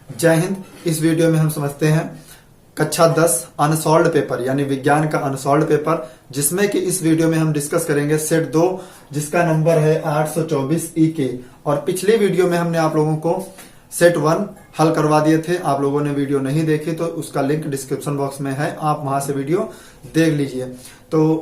जय हिंद। इस वीडियो में हम समझते हैं कक्षा 10 अनसॉल्व्ड पेपर यानी विज्ञान का अनसॉल्व्ड पेपर, जिसमें कि इस वीडियो में हम डिस्कस करेंगे सेट 2 जिसका नंबर है 824 के। और पिछली वीडियो में हमने आप लोगों को सेट 1 हल करवा दिए थे। आप लोगों ने वीडियो नहीं देखी तो उसका लिंक डिस्क्रिप्शन बॉक्स में है, आप वहां से वीडियो देख लीजिए। तो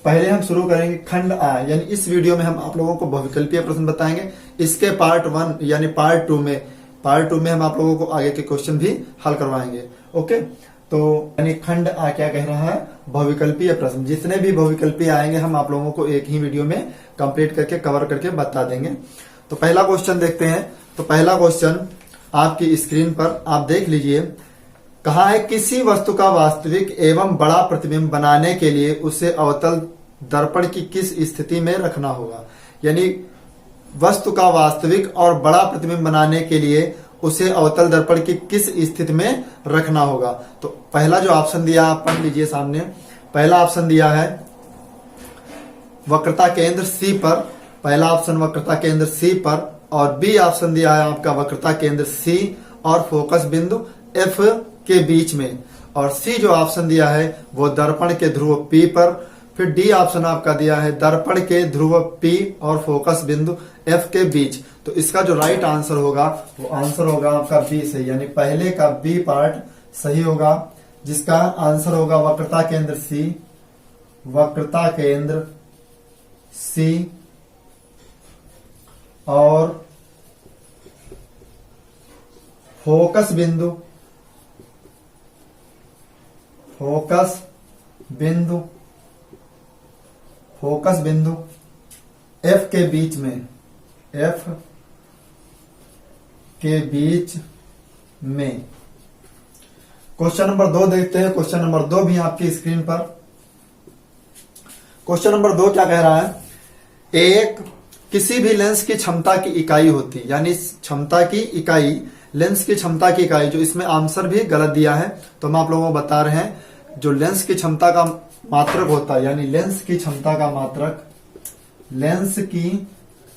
पहले हम शुरू करेंगे खंड आ, यानी इस वीडियो में हम आप लोगों को बहुविकल्पीय प्रश्न बताएंगे। इसके पार्ट 1 यानी पार्ट 2 में हम आप लोगों को आगे के क्वेश्चन भी हल करवाएंगे। ओके, तो यानी खंड आ क्या कह रहा है, बहुविकल्पीय प्रश्न। जितने भी बहुविकल्पीय आएंगे हम आप लोगों को एक ही वीडियो में कंप्लीट करके कवर करके बता देंगे। तो पहला क्वेश्चन देखते हैं। तो पहला क्वेश्चन आपकी स्क्रीन पर आप देख लीजिए। कहा है किसी वस्तु का वास्तविक एवं बड़ा प्रतिबिंब बनाने के लिए उसे अवतल दर्पण की किस स्थिति में रखना होगा। यानी वस्तु का वास्तविक और बड़ा प्रतिबिंब बनाने के लिए उसे अवतल दर्पण की किस स्थिति में रखना होगा। तो पहला जो ऑप्शन दिया आप पढ़ लीजिए सामने। पहला ऑप्शन दिया है वक्रता केंद्र सी पर, पहला ऑप्शन वक्रता केंद्र सी पर, और बी ऑप्शन दिया है आपका वक्रता केंद्र सी और फोकस बिंदु एफ के बीच में, और सी जो ऑप्शन दिया है वो दर्पण के ध्रुव पी पर। फिर डी ऑप्शन आपका दिया है दर्पण के ध्रुव पी और फोकस बिंदु एफ के बीच। तो इसका जो राइट आंसर होगा वो आंसर होगा आपका बी सही, यानी पहले का बी पार्ट सही होगा, जिसका आंसर होगा वक्रता केंद्र सी, वक्रता केंद्र सी और फोकस बिंदु एफ के बीच में, एफ के बीच में। क्वेश्चन नंबर 2 देखते हैं। क्वेश्चन नंबर 2 भी आपकी स्क्रीन पर। क्वेश्चन नंबर 2 क्या कह रहा है, एक किसी भी लेंस की क्षमता की इकाई होती है, यानी क्षमता की इकाई, लेंस की क्षमता की इकाई। जो इसमें आंसर भी गलत दिया है तो हम आप लोगों को बता रहे हैं, जो लेंस की क्षमता का मात्रक होता है, यानी लेंस की क्षमता का मात्रक, लेंस की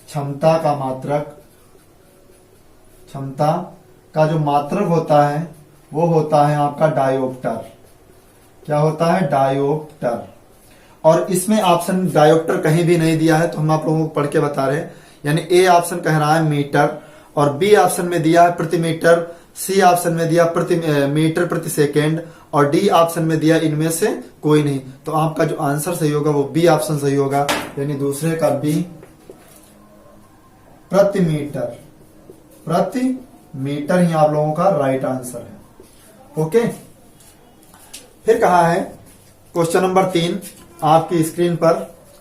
क्षमता का जो मात्रक होता है वो होता है आपका डायोप्टर। क्या होता है, डायोप्टर। और इसमें ऑप्शन डायोप्टर कहीं भी नहीं दिया है तो हम आप लोगों को पढ़ के बता रहे हैं। यानी ए ऑप्शन कह रहा है मीटर, और बी ऑप्शन में दिया है प्रति मीटर, सी ऑप्शन में दिया मीटर प्रति सेकेंड, और डी ऑप्शन में दिया इनमें से कोई नहीं। तो आपका जो आंसर सही होगा वो बी ऑप्शन सही होगा, यानी दूसरे का बी, प्रति मीटर ही आप लोगों का राइट आंसर है। ओके, फिर कहा है क्वेश्चन नंबर 3 आपकी स्क्रीन पर।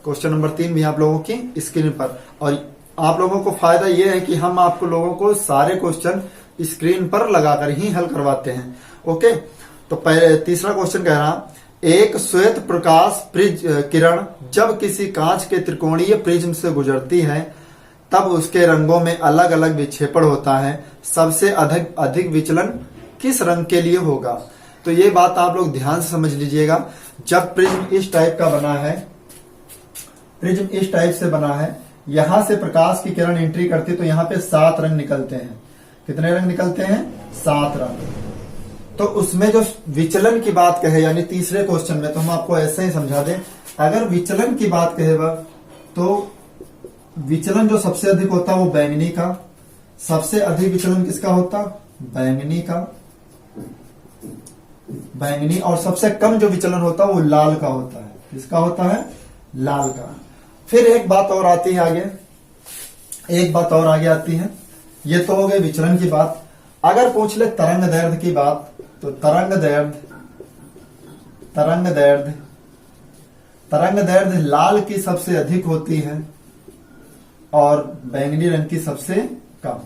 क्वेश्चन नंबर 3 भी आप लोगों की स्क्रीन पर, और आप लोगों को फायदा यह है कि हम आपको लोगों को सारे क्वेश्चन स्क्रीन पर लगाकर ही हल करवाते हैं। ओके, तो पहले तीसरा क्वेश्चन कह रहा, एक श्वेत प्रकाश किरण जब किसी कांच के त्रिकोणीय प्रिज्म से गुजरती है तब उसके रंगों में अलग अलग विक्षेपण होता है, सबसे अधिक विचलन किस रंग के लिए होगा। तो ये बात आप लोग ध्यान से समझ लीजिएगा। जब प्रिज्म इस टाइप का बना है, प्रिज्म इस टाइप से बना है, यहां से प्रकाश की किरण एंट्री करती है तो यहाँ पे 7 रंग निकलते हैं। कितने रंग निकलते हैं, 7 रंग। तो उसमें जो विचलन की बात कहे, यानी तीसरे क्वेश्चन में, तो हम आपको ऐसे ही समझा दें। अगर विचलन की बात कहेगा तो विचलन जो सबसे अधिक होता है वो बैंगनी का, सबसे अधिक विचलन किसका होता, बैंगनी का, बैंगनी। और सबसे कम जो विचलन होता है वो लाल का होता है। किसका होता है, लाल का। फिर एक बात और आती है आगे, एक बात और आगे आती है। ये तो हो गई विचलन की बात। अगर पूछ ले तरंग दैर्ध्य की बात, तो तरंग दैर्ध्य लाल की सबसे अधिक होती है और बैंगनी रंग की सबसे कम।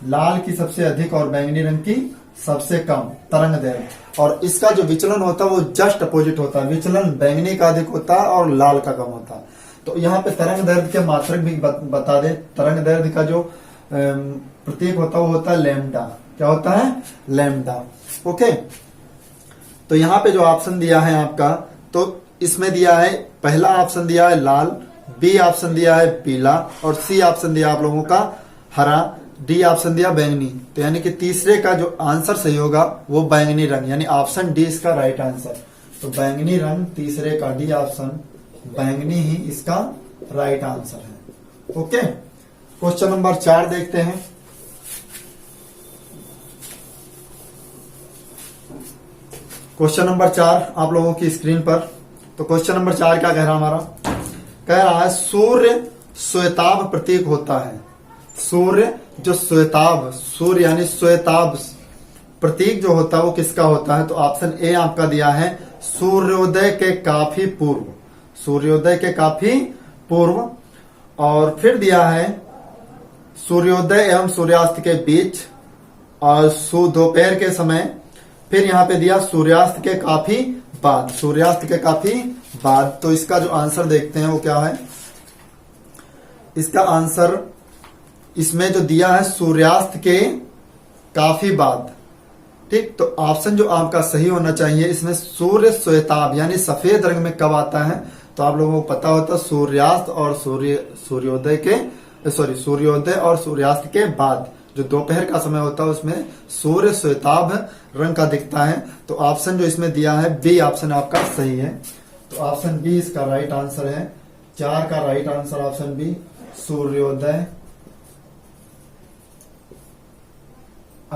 लाल की सबसे अधिक और बैंगनी रंग की सबसे कम तरंग दैर्ध्य। और इसका जो विचलन होता है वो जस्ट अपोजिट होता है। विचलन बैंगनी का अधिक होता है और लाल का कम होता है। तो यहाँ पे तरंग दैर्ध्य के मात्रक भी बता दे। तरंग दैर्ध्य का जो प्रतीक होता है वो होता है लैम्डा। क्या होता है, लैम्डा। ओके, तो यहाँ पे जो ऑप्शन दिया है आपका, तो इसमें दिया है, पहला ऑप्शन दिया है लाल, बी ऑप्शन दिया है पीला, और सी ऑप्शन दिया आप लोगों का हरा। डी ऑप्शन दिया बैंगनी, तो यानी कि तीसरे का जो आंसर सही होगा वो बैंगनी रंग, यानी ऑप्शन डी इसका राइट आंसर। तो बैंगनी रंग तीसरे का, डी ऑप्शन बैंगनी ही इसका राइट आंसर है। ओके, क्वेश्चन नंबर 4 देखते हैं। क्वेश्चन नंबर 4 आप लोगों की स्क्रीन पर। तो क्वेश्चन नंबर 4 क्या कह रहा है हमारा, कह रहा है सूर्य श्वेताभ प्रतीक होता है। सूर्य जो श्वेताभ, सूर्य यानी श्वेताभ प्रतीक जो होता है वो किसका होता है? तो ऑप्शन ए आपका दिया है सूर्योदय के काफी पूर्व, सूर्योदय के काफी पूर्व। और फिर दिया है सूर्योदय एवं सूर्यास्त के बीच और दोपहर के समय। फिर यहाँ पे दिया सूर्यास्त के काफी बाद, सूर्यास्त के काफी बाद। तो इसका जो आंसर देखते हैं वो क्या है? इसका आंसर इसमें जो दिया है सूर्यास्त के काफी बाद। ठीक, तो ऑप्शन जो आपका सही होना चाहिए इसमें सूर्य श्वेताभ यानी सफेद रंग में कब आता है? तो आप लोगों को पता होता है सूर्यास्त और सूर्योदय के सूर्योदय और सूर्यास्त के बाद जो दोपहर का समय होता है उसमें सूर्य श्वेताभ रंग का दिखता है। तो ऑप्शन जो इसमें दिया है बी ऑप्शन आपका सही है। तो ऑप्शन बी इसका राइट आंसर है। 4 का राइट आंसर ऑप्शन बी, सूर्योदय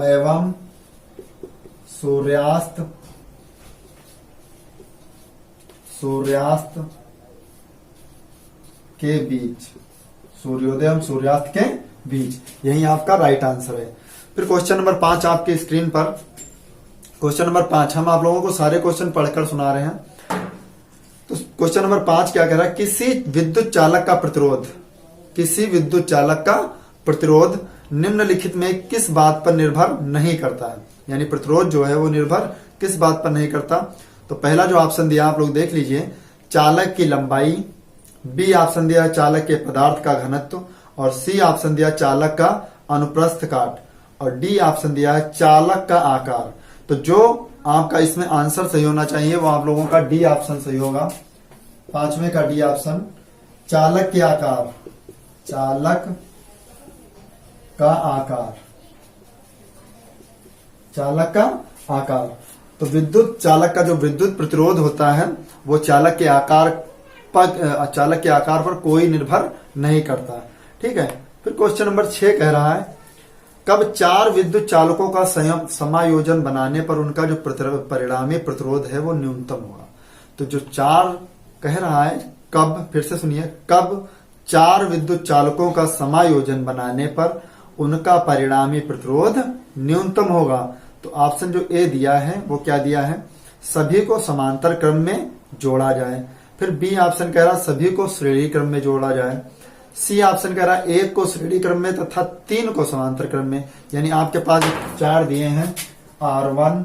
एवं सूर्यास्त के बीच, सूर्योदय एवं सूर्यास्त के बीच, यही आपका राइट आंसर है। फिर क्वेश्चन नंबर 5 आपकी स्क्रीन पर। क्वेश्चन नंबर 5 हम आप लोगों को सारे क्वेश्चन पढ़कर सुना रहे हैं। तो क्वेश्चन नंबर 5 क्या कह रहा है? किसी विद्युत चालक का प्रतिरोध, किसी विद्युत चालक का प्रतिरोध निम्नलिखित में किस बात पर निर्भर नहीं करता है? यानी प्रतिरोध जो है वो निर्भर किस बात पर नहीं करता? तो पहला जो ऑप्शन दिया आप लोग देख लीजिए, चालक की लंबाई। बी ऑप्शन दिया चालक के पदार्थ का घनत्व। और सी ऑप्शन दिया चालक का अनुप्रस्थ काट। और डी ऑप्शन दिया है चालक का आकार। तो जो आपका इसमें आंसर सही होना चाहिए वो आप लोगों का डी ऑप्शन सही होगा। 5वें का डी ऑप्शन, चालक के आकार, चालक का आकार, चालक का आकार। तो विद्युत चालक का जो विद्युत प्रतिरोध होता है वो चालक के आकार पर कोई निर्भर नहीं करता। ठीक है। फिर क्वेश्चन नंबर 6 कह रहा है, कब 4 विद्युत चालकों का समायोजन बनाने पर उनका जो परिणामी प्रतिरोध है वो न्यूनतम होगा? तो जो 4 कह रहा है कब, फिर से सुनिए, कब 4 विद्युत चालकों का समायोजन बनाने पर उनका परिणामी प्रतिरोध न्यूनतम होगा? तो ऑप्शन जो ए दिया है वो क्या दिया है? सभी को समांतर क्रम में जोड़ा जाए। फिर बी ऑप्शन कह रहा सभी को श्रेणी क्रम में जोड़ा जाए। सी ऑप्शन कह रहा है 1 को श्रेणी क्रम में तथा 3 को समांतर क्रम में। यानी आपके पास 4 दिए हैं, R1,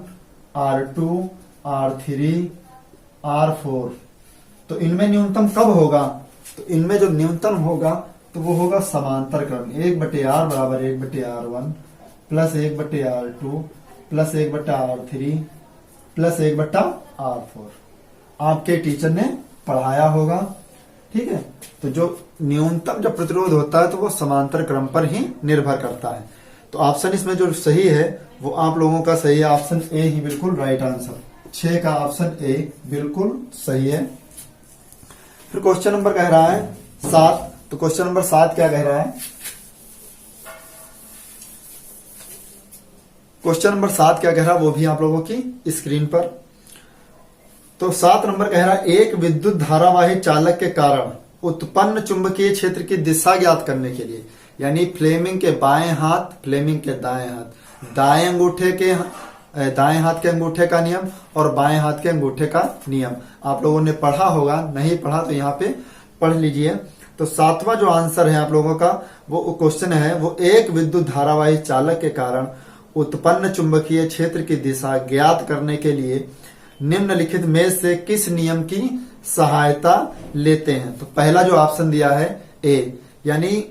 R2, R3, R4। तो इनमें न्यूनतम कब होगा? तो इनमें जो न्यूनतम होगा तो वो होगा समांतर क्रम। 1/R बराबर 1/R1 plus 1/R2 plus 1/R3 plus 1/R4 आपके टीचर ने पढ़ाया होगा। ठीक है। तो जो न्यूनतम जब प्रतिरोध होता है तो वो समांतर क्रम पर ही निर्भर करता है। तो ऑप्शन इसमें जो सही है वो आप लोगों का सही है, ऑप्शन ए ही बिल्कुल राइट आंसर। 6 का ऑप्शन ए बिल्कुल सही है। फिर क्वेश्चन नंबर कह रहा है 7। तो क्वेश्चन नंबर 7 क्या कह रहा है? क्वेश्चन नंबर 7 क्या कह रहा है वो भी आप लोगों की स्क्रीन पर। तो 7 नंबर कह रहा है, एक विद्युत धारावाही चालक के कारण उत्पन्न चुंबकीय क्षेत्र की दिशा ज्ञात करने के लिए, यानी फ्लेमिंग के बाएं हाथ, फ्लेमिंग के दाएं हाथ, दाएं हाथ के अंगूठे का नियम और बाएं हाथ के अंगूठे का नियम आप लोगों ने पढ़ा होगा। नहीं पढ़ा तो यहाँ पे पढ़ लीजिए। तो 7वां जो आंसर है आप लोगों का वो क्वेश्चन है, वो एक विद्युत धारावाही चालक के कारण उत्पन्न चुंबकीय क्षेत्र की दिशा ज्ञात करने के लिए निम्नलिखित में से किस नियम की सहायता लेते हैं? तो पहला जो ऑप्शन दिया है ए, यानी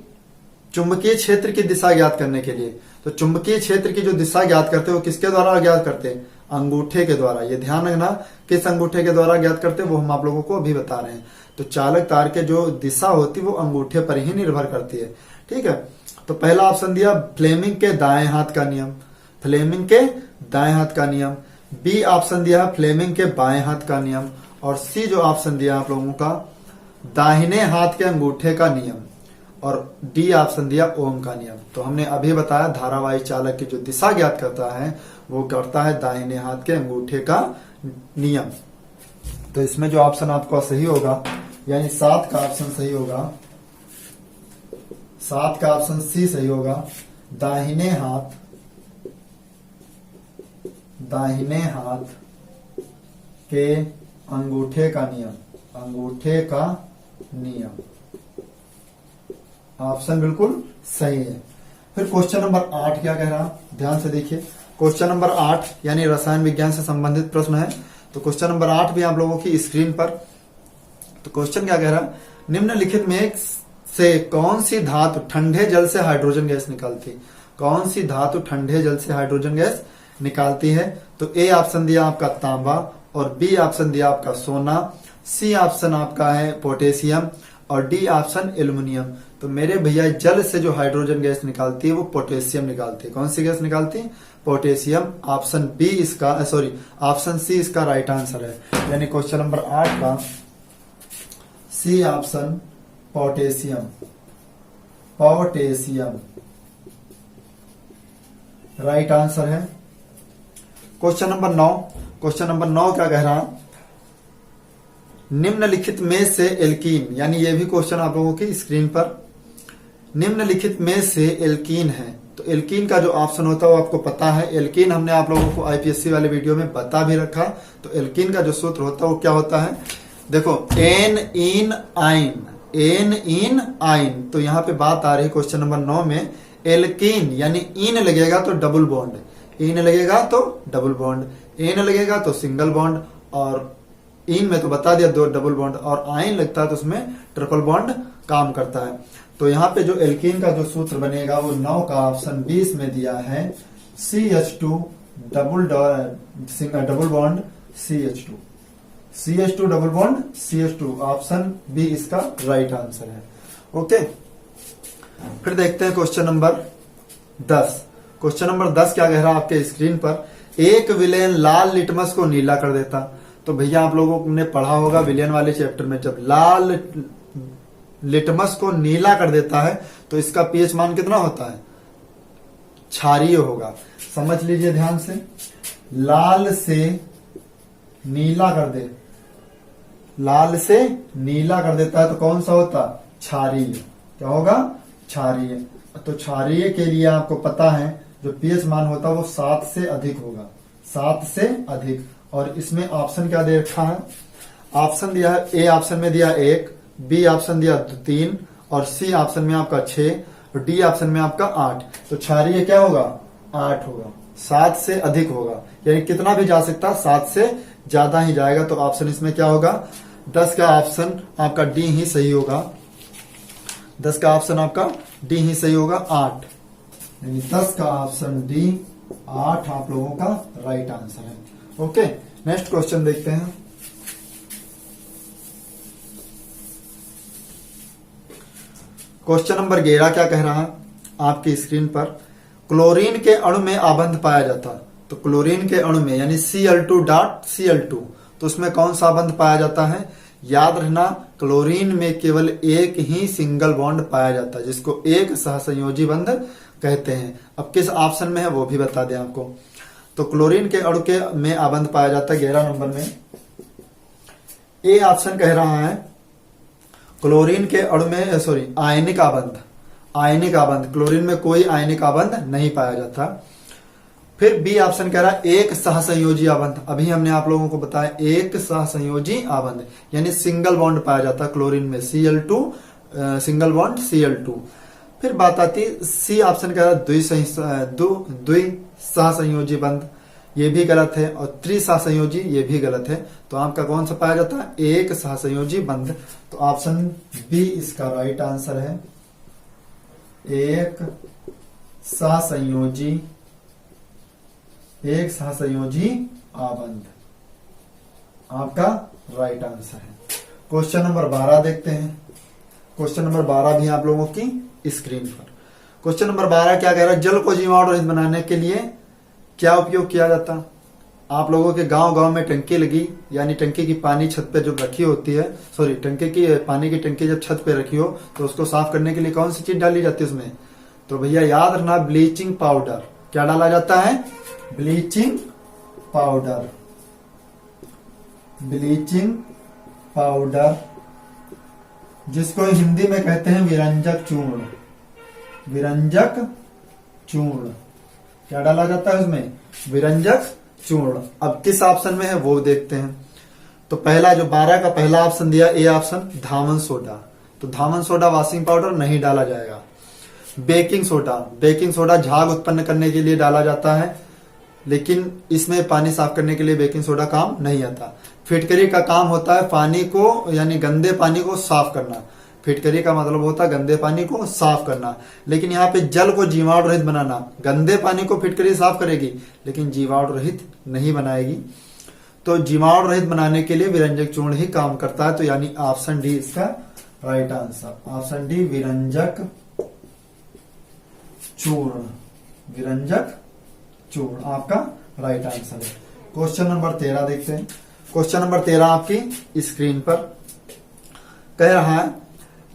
चुंबकीय क्षेत्र की दिशा ज्ञात करने के लिए। तो चुंबकीय क्षेत्र की जो दिशा ज्ञात करते हैं वो किसके द्वारा ज्ञात करते हैं? अंगूठे के द्वारा। ये ध्यान रखना, किस अंगूठे के द्वारा ज्ञात करते हैं वो हम आप लोगों को अभी बता रहे हैं। तो चालक तार के जो दिशा होती है वो अंगूठे पर ही निर्भर करती है। ठीक है। तो पहला ऑप्शन दिया फ्लेमिंग के दाएं हाथ का नियम, फ्लेमिंग के दाएं हाथ का नियम। बी ऑप्शन दिया फ्लेमिंग के बाएं हाथ का नियम। और सी जो ऑप्शन दिया आप लोगों का दाहिने हाथ के अंगूठे का नियम। और डी ऑप्शन दिया ओम का नियम। तो हमने अभी बताया धारावाही चालक की जो दिशा ज्ञात करता है वो करता है दाहिने हाथ के अंगूठे का नियम। तो इसमें जो ऑप्शन आपका सही होगा यानी 7 का ऑप्शन सही होगा, 7 का ऑप्शन सी सही होगा। दाहिने हाथ के अंगूठे का नियम, अंगूठे का नियम ऑप्शन बिल्कुल सही है। फिर क्वेश्चन नंबर 8 क्या कह रहा है, ध्यान से देखिए। क्वेश्चन नंबर 8 यानी रसायन विज्ञान से संबंधित प्रश्न है। तो क्वेश्चन नंबर 8 भी आप लोगों की स्क्रीन पर। तो क्वेश्चन क्या कह रहा है, निम्नलिखित में से कौन सी धातु ठंडे जल से हाइड्रोजन गैस निकालती, कौन सी धातु ठंडे जल से हाइड्रोजन गैस निकालती है। तो ए ऑप्शन दिया आपका तांबा और बी ऑप्शन दिया आपका सोना, सी ऑप्शन आपका है पोटेशियम और डी ऑप्शन एल्युमिनियम। तो मेरे भैया जल से जो हाइड्रोजन गैस निकालती है वो पोटेशियम निकालती है। कौन सी गैस निकालती है, पोटेशियम। ऑप्शन बी इसका ऑप्शन सी इसका राइट आंसर है। यानी क्वेश्चन नंबर 8 का C option potassium, potassium right answer है। क्वेश्चन नंबर 9, क्वेश्चन नंबर 9 क्या कह रहा, निम्नलिखित में से एल्कीन, यानी ये भी क्वेश्चन आप लोगों की स्क्रीन पर, निम्नलिखित में से एल्कीन है। तो एल्कीन का जो ऑप्शन होता है वो आपको पता है। एल्कीन हमने आप लोगों को आईपीएससी वाले वीडियो में बता भी रखा। तो एल्कीन का जो सूत्र होता है वो क्या होता है, देखो एन इन आइन, एन इन आइन। तो यहाँ पे बात आ रही है क्वेश्चन नंबर 9 में एल्कीन यानी इन लगेगा तो डबल बॉन्ड, इन लगेगा तो डबल बॉन्ड, एन लगेगा तो सिंगल बॉन्ड और इन में तो बता दिया 2 डबल बॉन्ड और आइन लगता है तो उसमें ट्रिपल बॉन्ड काम करता है। तो यहाँ पे जो एल्कीन का जो सूत्र बनेगा वो 9 का ऑप्शन 20 में दिया है CH2 double bond CH2, CH2 double bond CH2 option B इसका राइट आंसर है। ओके, फिर देखते हैं क्वेश्चन नंबर 10। क्वेश्चन नंबर 10 क्या कह रहा है आपके स्क्रीन पर, एक विलेन लाल लिटमस को नीला कर देता। तो भैया आप लोगों ने पढ़ा होगा विलेन वाले चैप्टर में, जब लाल लिटमस को नीला कर देता है तो इसका पीएच मान कितना होता है, क्षारीय होगा। समझ लीजिए ध्यान से, लाल से नीला कर दे, लाल से नीला कर देता है तो कौन सा होता, क्षारीय। क्या होगा, क्षारीय। तो क्षारीय के लिए आपको पता है जो पीएच मान होता है वो 7 से अधिक होगा, 7 से अधिक। और इसमें ऑप्शन क्या दे रखा है, ऑप्शन दिया है, ए ऑप्शन में दिया 1, बी ऑप्शन दिया 3 और सी ऑप्शन में आपका 6 और डी ऑप्शन में आपका 8। तो क्षारीय क्या होगा, 8 होगा, 7 से अधिक होगा। यानी कितना भी जा सकता, 7 से ज्यादा ही जाएगा। तो ऑप्शन इसमें क्या होगा, 10 का ऑप्शन आपका डी ही सही होगा, 10 का ऑप्शन आपका डी ही सही होगा, 8। यानी 10 का ऑप्शन डी 8 आप लोगों का राइट आंसर है। ओके, नेक्स्ट क्वेश्चन देखते हैं। क्वेश्चन नंबर 11 क्या कह रहा है आपकी स्क्रीन पर, क्लोरीन के अणु में आबंध पाया जाता। तो क्लोरीन के अणु में यानी Cl2.Cl2, तो उसमें कौन सा आबंध पाया जाता है, याद रखना क्लोरीन में केवल एक ही सिंगल बॉन्ड पाया जाता है जिसको एक सहसंयोजी बंध कहते हैं। अब किस ऑप्शन में है वो भी बता दें आपको। तो क्लोरीन के अणु के में आबंध पाया जाता है 11 नंबर में, ए ऑप्शन कह रहा है क्लोरीन के अणु में आयनिक आबंध, आयनिक आबंध, क्लोरीन में कोई आयनिक आबंध नहीं पाया जाता। फिर बी ऑप्शन कह रहा है एक सहसंयोजी आबंध, अभी हमने आप लोगों को बताया एक सहसंयोजी आबंध यानी सिंगल बॉन्ड पाया जाता है क्लोरीन में, Cl2 सिंगल बॉन्ड Cl2। फिर बात आती सी ऑप्शन कह रहा है द्विसहसंयोजी बंध, ये भी गलत है और त्रिसहसंयोजी ये भी गलत है। तो आपका कौन सा पाया जाता है, एक सहसंयोजी बंध। तो ऑप्शन बी इसका राइट आंसर है, एक सहसंयोजी आबंध आपका राइट आंसर है। क्वेश्चन नंबर 12 देखते हैं। क्वेश्चन नंबर 12 भी आप लोगों की स्क्रीन पर। क्वेश्चन नंबर 12 क्या कह रहा है, जल को जीवाणु रहित बनाने के लिए क्या उपयोग किया जाता। आप लोगों के गांव गांव में टंकी लगी, यानी टंकी की पानी छत पे जब रखी होती है, सॉरी टंकी की पानी की टंकी जब छत पे रखी हो तो उसको साफ करने के लिए कौन सी चीज डाली जाती है उसमें, तो भैया याद रखना ब्लीचिंग पाउडर। क्या डाला जाता है, ब्लीचिंग पाउडर। ब्लीचिंग पाउडर जिसको हिंदी में कहते हैं विरंजक चूर्ण। विरंजक चूर्ण क्या डाला जाता है उसमें, विरंजक चूर्ण। अब किस ऑप्शन में है वो देखते हैं। तो पहला जो 12 का पहला ऑप्शन दिया ए ऑप्शन, धामन सोडा। तो धामन सोडा वॉशिंग पाउडर नहीं डाला जाएगा। बेकिंग सोडा, बेकिंग सोडा झाग उत्पन्न करने के लिए डाला जाता है, लेकिन इसमें पानी साफ करने के लिए बेकिंग सोडा काम नहीं आता। फिटकरी का काम होता है पानी को, यानी गंदे पानी को साफ करना। फिटकरी का मतलब होता है गंदे पानी को साफ करना, लेकिन यहाँ पे जल को जीवाणु रहित बनाना। गंदे पानी को फिटकरी साफ करेगी लेकिन जीवाणु रहित नहीं बनाएगी। तो जीवाणु रहित बनाने के लिए विरंजक चूर्ण ही काम करता है। तो यानी ऑप्शन डी इसका राइट आंसर। ऑप्शन डी विरंजक चूर्ण। विरंजक चूर्ण आपका राइट आंसर है। क्वेश्चन नंबर 13 देखते हैं। क्वेश्चन नंबर 13 आपकी स्क्रीन पर कह रहा है,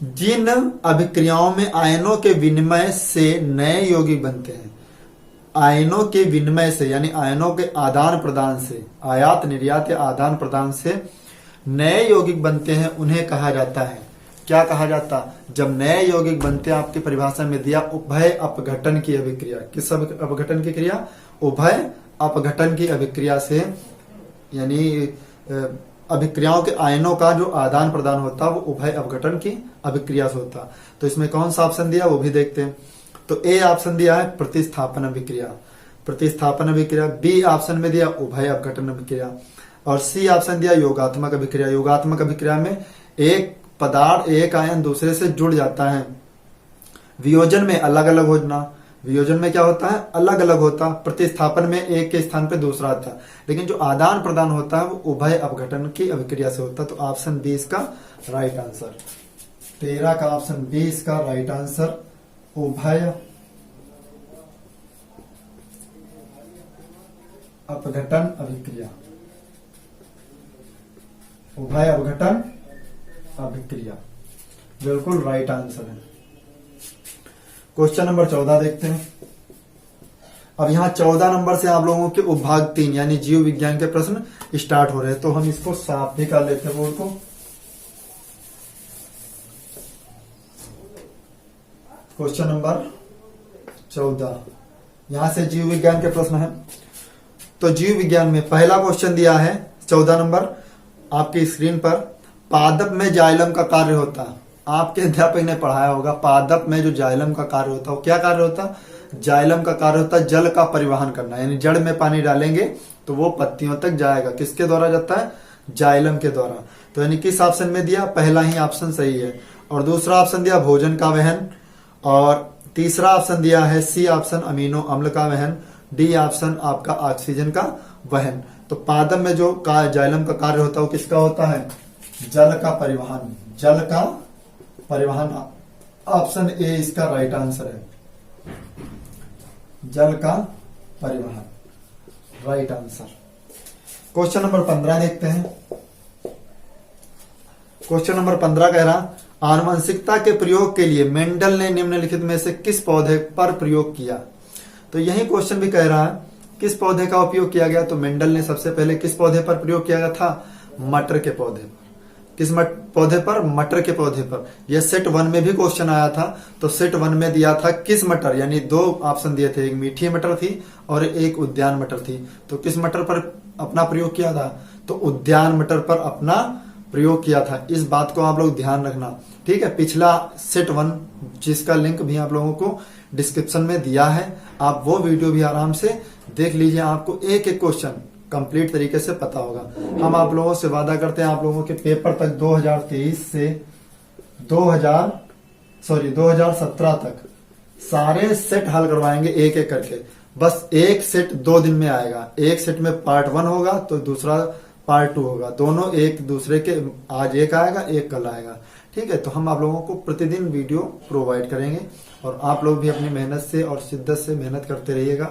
जिन अभिक्रियाओं में आयनों के विनिमय से नए यौगिक बनते हैं। आयनों के विनिमय से यानी आयनों के आदान प्रदान से, आयात निर्यात या आदान प्रदान से नए यौगिक बनते हैं, उन्हें कहा जाता है। क्या कहा जाता, जब नए यौगिक बनते हैं आपकी परिभाषा में दिया उभय अपघटन की अभिक्रिया। किस अपघटन की क्रिया, उभय अपघटन की अभिक्रिया से, यानी अभिक्रियाओं के आयनों का जो आदान प्रदान होता है वो उभय अपघटन की अभिक्रिया से होता। तो इसमें कौन सा ऑप्शन दिया वो भी देखते हैं। तो ए ऑप्शन दिया है प्रतिस्थापन अभिक्रिया। प्रतिस्थापन अभिक्रिया। बी ऑप्शन में दिया उभय अपघटन अभिक्रिया, और सी ऑप्शन दिया योगात्मक अभिक्रिया। योगात्मक अभिक्रिया में एक पदार्थ, एक आयन दूसरे से जुड़ जाता है। वियोजन में अलग अलग होना, वियोजन में क्या होता है, अलग अलग होता। प्रतिस्थापन में एक के स्थान पे दूसरा आता है, लेकिन जो आदान प्रदान होता है वो उभय अपघटन की अभिक्रिया से होता है। तो ऑप्शन बी इसका राइट आंसर। 13 का ऑप्शन बी इसका राइट आंसर, उभय अपघटन अभिक्रिया। उभय अपघटन अभिक्रिया बिल्कुल राइट आंसर है। क्वेश्चन नंबर 14 देखते हैं। अब यहाँ 14 नंबर से आप लोगों के उपभाग 3 यानी जीव विज्ञान के प्रश्न स्टार्ट हो रहे हैं, तो हम इसको साफ भी कर लेते हैं बोर्ड को। क्वेश्चन नंबर 14 यहां से जीव विज्ञान के प्रश्न है। तो जीव विज्ञान में पहला क्वेश्चन दिया है 14 नंबर आपकी स्क्रीन पर, पादप में जाइलम का कार्य होता है। आपके अध्यापक ने पढ़ाया होगा, पादप में जो जाइलम का कार्य होता है वो क्या कार्य होता है, जाइलम का कार्य होता है जल का परिवहन करना। यानी जड़ में पानी डालेंगे तो वो पत्तियों तक जाएगा, किसके द्वारा जाता है, जाइलम के द्वारा। तो यानी किस ऑप्शन में दिया, पहला ही ऑप्शन सही है। और दूसरा ऑप्शन दिया भोजन का वहन, और तीसरा ऑप्शन दिया है सी ऑप्शन अमीनो अम्ल का वहन, डी ऑप्शन आपका ऑक्सीजन का वहन। तो पादप में जो जाइलम का कार्य होता है वो किसका होता है, जल का परिवहन। जल का परिवहन ऑप्शन ए इसका राइट आंसर है, जल का परिवहन राइट आंसर। क्वेश्चन नंबर 15 देखते हैं। क्वेश्चन नंबर 15 कह रहा, आनुवंशिकता के प्रयोग के लिए मेंडल ने निम्नलिखित में से किस पौधे पर प्रयोग किया। तो यही क्वेश्चन भी कह रहा है किस पौधे का उपयोग किया गया। तो मेंडल ने सबसे पहले किस पौधे पर प्रयोग किया गया था, मटर के पौधे पर। किस पौधे पर, मटर के पौधे पर। यह सेट 1 में भी क्वेश्चन आया था। तो सेट 1 में दिया था किस मटर, यानी 2 ऑप्शन दिए थे, एक मीठी मटर थी और एक उद्यान मटर थी। तो किस मटर पर अपना प्रयोग किया था, तो उद्यान मटर पर अपना प्रयोग किया था। इस बात को आप लोग ध्यान रखना, ठीक है। पिछला सेट 1 जिसका लिंक भी आप लोगों को डिस्क्रिप्शन में दिया है, आप वो वीडियो भी आराम से देख लीजिए, आपको एक एक क्वेश्चन कंप्लीट तरीके से पता होगा। हम आप लोगों से वादा करते हैं आप लोगों के पेपर तक 2023 से 2017 तक सारे सेट हल करवाएंगे एक एक करके। बस एक सेट 2 दिन में आएगा, एक सेट में पार्ट 1 होगा तो दूसरा पार्ट 2 होगा, दोनों एक दूसरे के, आज एक आएगा एक कल आएगा, ठीक है। तो हम आप लोगों को प्रतिदिन वीडियो प्रोवाइड करेंगे। और आप लोग भी अपनी मेहनत से और शिद्दत से मेहनत करते रहिएगा,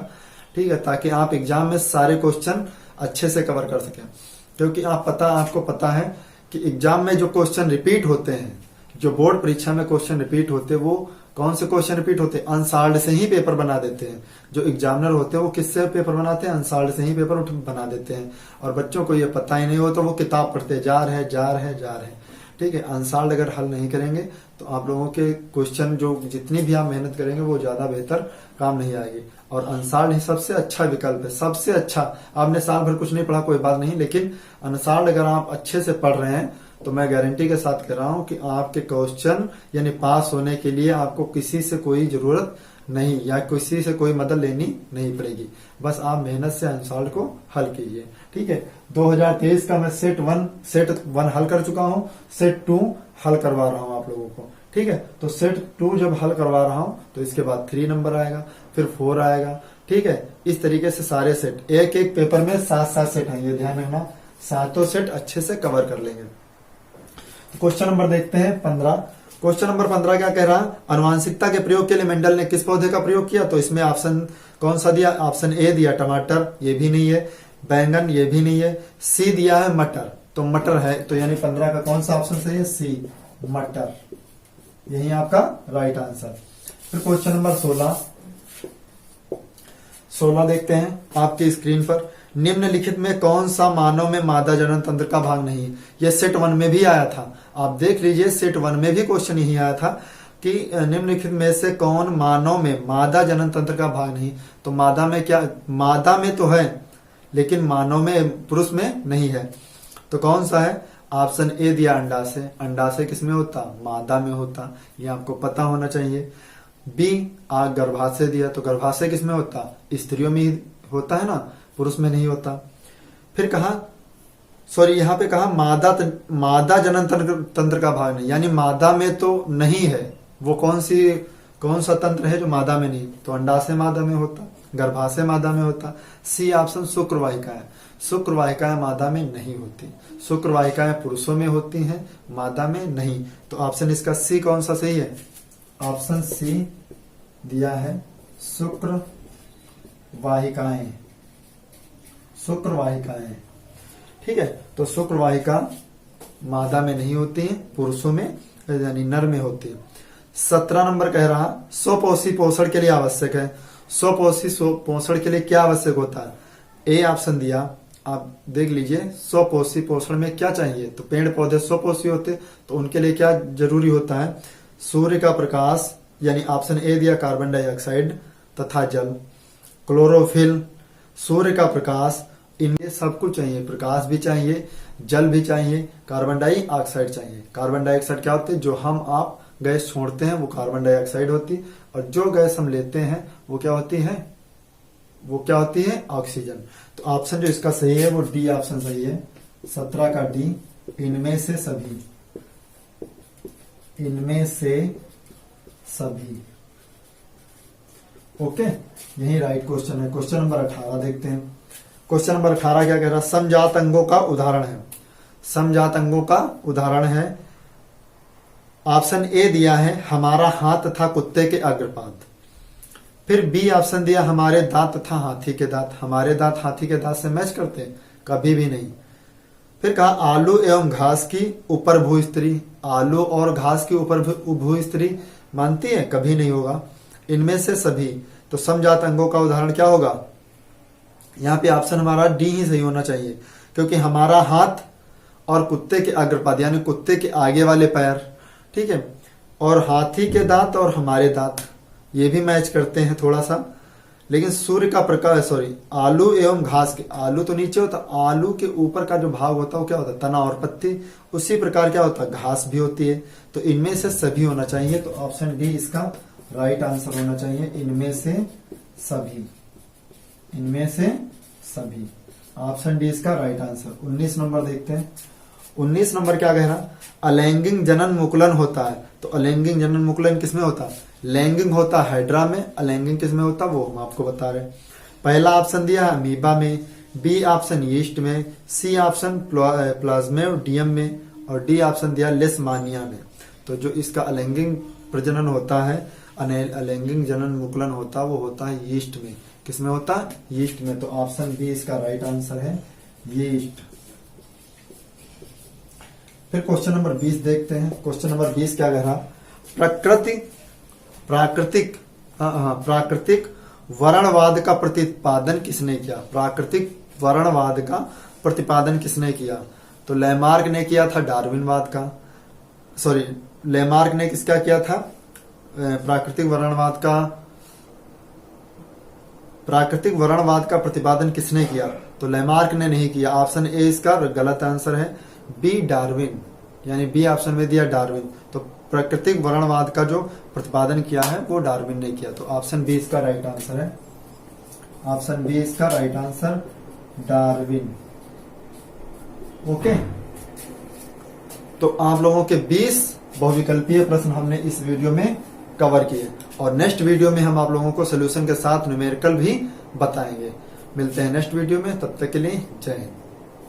ठीक है, ताकि आप एग्जाम में सारे क्वेश्चन अच्छे से कवर कर सकें। क्योंकि आपको पता है कि एग्जाम में जो क्वेश्चन रिपीट होते हैं, जो बोर्ड परीक्षा में क्वेश्चन रिपीट होते हैं, वो कौन से क्वेश्चन रिपीट होते हैं? अनसॉल्व्ड से ही पेपर बना देते हैं। जो एग्जामिनर होते हैं वो किससे पेपर बनाते हैं? अनसॉल्व्ड से ही पेपर बना देते हैं। और बच्चों को ये पता ही नहीं हो तो वो किताब पढ़ते जा रहे हैं, ठीक है। अनसॉल्व्ड अगर हल नहीं करेंगे तो आप लोगों के क्वेश्चन जो जितनी भी आप मेहनत करेंगे वो ज्यादा बेहतर काम नहीं आएगी। और अनसॉल्व्ड ही सबसे अच्छा विकल्प है, सबसे अच्छा। आपने साल भर कुछ नहीं पढ़ा कोई बात नहीं, लेकिन अनसॉल्व्ड अगर आप अच्छे से पढ़ रहे हैं तो मैं गारंटी के साथ कह रहा हूं कि आपके क्वेश्चन यानी पास होने के लिए आपको किसी से कोई जरूरत नहीं या किसी से कोई मदद लेनी नहीं पड़ेगी। बस आप मेहनत से अनसॉल्व्ड को हल कीजिए, ठीक है। 2023 का मैं सेट वन हल कर चुका हूं, सेट 2 हल करवा रहा हूं आप लोगों को, ठीक है। तो सेट 2 जब हल करवा रहा हूं तो इसके बाद 3 नंबर आएगा, फिर 4 आएगा, ठीक है। इस तरीके से सारे सेट, एक एक पेपर में 7-7 सेट हैं, ये ध्यान रखना, 7 सेट अच्छे से कवर कर लेंगे। क्वेश्चन नंबर देखते हैं 15। क्वेश्चन नंबर 15 क्या कह रहा है? अनुवांशिकता के प्रयोग के लिए मेंडल ने किस पौधे का प्रयोग किया? तो इसमें ऑप्शन कौन सा दिया? ऑप्शन ए दिया टमाटर, ये भी नहीं है। बैंगन, ये भी नहीं है। सी दिया है मटर, तो मटर है, तो यानी 15 का कौन सा ऑप्शन सही है? सी, मटर, यही आपका राइट आंसर। फिर क्वेश्चन नंबर 16 देखते हैं आपकी स्क्रीन पर। निम्नलिखित में कौन सा मानव में मादा जनन तंत्र का भाग नहीं है? यह सेट 1 में भी आया था, आप देख लीजिए, सेट 1 में भी क्वेश्चन यही आया था कि निम्नलिखित में से कौन मानव में मादा जनन तंत्र का भाग नहीं। तो मादा में क्या? मादा में तो है लेकिन मानव में, पुरुष में नहीं है। तो कौन सा है? ऑप्शन ए दिया अंडाशय। अंडाशय किस में होता? मादा में होता, ये आपको पता होना चाहिए। बी गर्भाशय दिया, तो गर्भाशय किस में होता? स्त्रियों में ही होता है ना, पुरुष में नहीं होता। फिर कहा, सॉरी यहाँ पे कहा मादा जनन तंत्र का भाग नहीं, यानी मादा में तो नहीं है। वो कौन सा तंत्र है जो मादा में नहीं? तो अंडाशय मादा में होता, गर्भाशय मादा में होता। सी ऑप्शन शुक्रवाहिका है। शुक्रवाहिकाएं मादा में नहीं होती, शुक्रवाहिकाएं पुरुषों में होती हैं, मादा में नहीं। तो ऑप्शन इसका सी कौन सा सही है? ऑप्शन सी दिया है शुक्रवाहिकाएं, शुक्रवाहिकाएं, ठीक है। तो शुक्रवाहिका मादा में नहीं होती है, पुरुषों में यानी नर में होती है। 17 नंबर कह रहा, स्वपोषी पोषण के लिए आवश्यक है। स्वपोषी पोषण के लिए क्या आवश्यक होता है? ए ऑप्शन दिया, आप देख लीजिए, स्वपोषी पोषण में क्या चाहिए? तो पेड़ पौधे स्वपोषी होते, तो उनके लिए क्या जरूरी होता है? सूर्य का प्रकाश, यानी ऑप्शन ए दिया कार्बन डाइऑक्साइड तथा जल, क्लोरोफिल, सूर्य का प्रकाश, इनमें सब कुछ चाहिए। प्रकाश भी चाहिए, जल भी चाहिए, कार्बन डाइऑक्साइड चाहिए। कार्बन डाइऑक्साइड क्या होती है? जो हम आप गैस छोड़ते हैं वो कार्बन डाइऑक्साइड होती, और जो गैस हम लेते हैं वो क्या होती है? वो क्या होती है? ऑक्सीजन। तो ऑप्शन जो इसका सही है वो डी ऑप्शन सही है, 17 का डी, इनमें से सभी, इनमें से सभी। ओके, यही राइट क्वेश्चन है। क्वेश्चन नंबर 18 देखते हैं। क्वेश्चन नंबर 18 क्या कह रहा है? समजात अंगों का उदाहरण है। समजात अंगों का उदाहरण है, ऑप्शन ए दिया है हमारा हाथ तथा कुत्ते के अग्रपाद। फिर बी ऑप्शन दिया हमारे दांत तथा हाथी के दांत। हमारे दांत हाथी के दांत से मैच करते हैं? कभी भी नहीं। फिर कहा आलू एवं घास की ऊपर भूस्त्री। आलू और घास की ऊपर भूस्त्री मानती है? कभी नहीं होगा। इनमें से सभी, तो समजात अंगों का उदाहरण क्या होगा? यहाँ पे ऑप्शन हमारा डी ही सही होना चाहिए, क्योंकि हमारा हाथ और कुत्ते के अग्रपाद यानी कुत्ते के आगे वाले पैर, ठीक है, और हाथी के दांत और हमारे दांत, ये भी मैच करते हैं थोड़ा सा। लेकिन सूर्य का प्रकाश, सॉरी, आलू एवं घास के, आलू तो नीचे होता, आलू के ऊपर का जो भाग होता है वो क्या होता है? तना और पत्ती। उसी प्रकार क्या होता है? घास भी होती है। तो इनमें से सभी होना चाहिए, तो ऑप्शन डी इसका राइट आंसर होना चाहिए, इनमें से सभी, इनमें से सभी, ऑप्शन डी इसका राइट आंसर। 19 नंबर देखते हैं। 19 नंबर क्या कह रहा? अलैंगिक जनन मुकुलन होता है। तो अलैंगिक जनन मुकुलन किसमें होता है? लैंगिक होता है हाइड्रा में, अलैंगिक किसमें होता है वो हम आपको बता रहे हैं। पहला ऑप्शन दिया है अमीबा में, बी ऑप्शन यीस्ट में, सी ऑप्शन प्लाज्मोडियम में, और डी ऑप्शन दिया लेशमानिया में। तो जो इसका अलैंगिक प्रजनन होता है, अलैंगिक जनन मुकुलन होता वो होता है यीस्ट में। किसमें होता है? यीस्ट में। तो ऑप्शन बी इसका राइट आंसर है, यीस्ट। फिर क्वेश्चन नंबर 20 देखते हैं। क्वेश्चन नंबर 20 क्या कह रहा? प्राकृतिक वर्णवाद का प्रतिपादन किसने किया? प्राकृतिक वर्णवाद का प्रतिपादन किसने किया? तो लेमार्क ने किया था डार्विनवाद का, सॉरी लेमार्क ने किसका किया था? प्राकृतिक वर्णवाद का प्रतिपादन किसने किया? तो लेमार्क ने नहीं किया। ऑप्शन ए इसका गलत आंसर है, बी डार्विन, यानी बी ऑप्शन में दिया डार्विन। तो प्राकृतिक वर्णवाद का जो प्रतिपादन किया है वो डार्विन ने किया। तो ऑप्शन बी इसका राइट आंसर है, ऑप्शन बी इसका राइट आंसर डार्विन। ओके, तो आप लोगों के 20 बहुविकल्पीय प्रश्न हमने इस वीडियो में कवर किए और नेक्स्ट वीडियो में हम आप लोगों को सोल्यूशन के साथ न्यूमेरिकल भी बताएंगे। मिलते हैं नेक्स्ट वीडियो में, तब तक के लिए जय हिंद।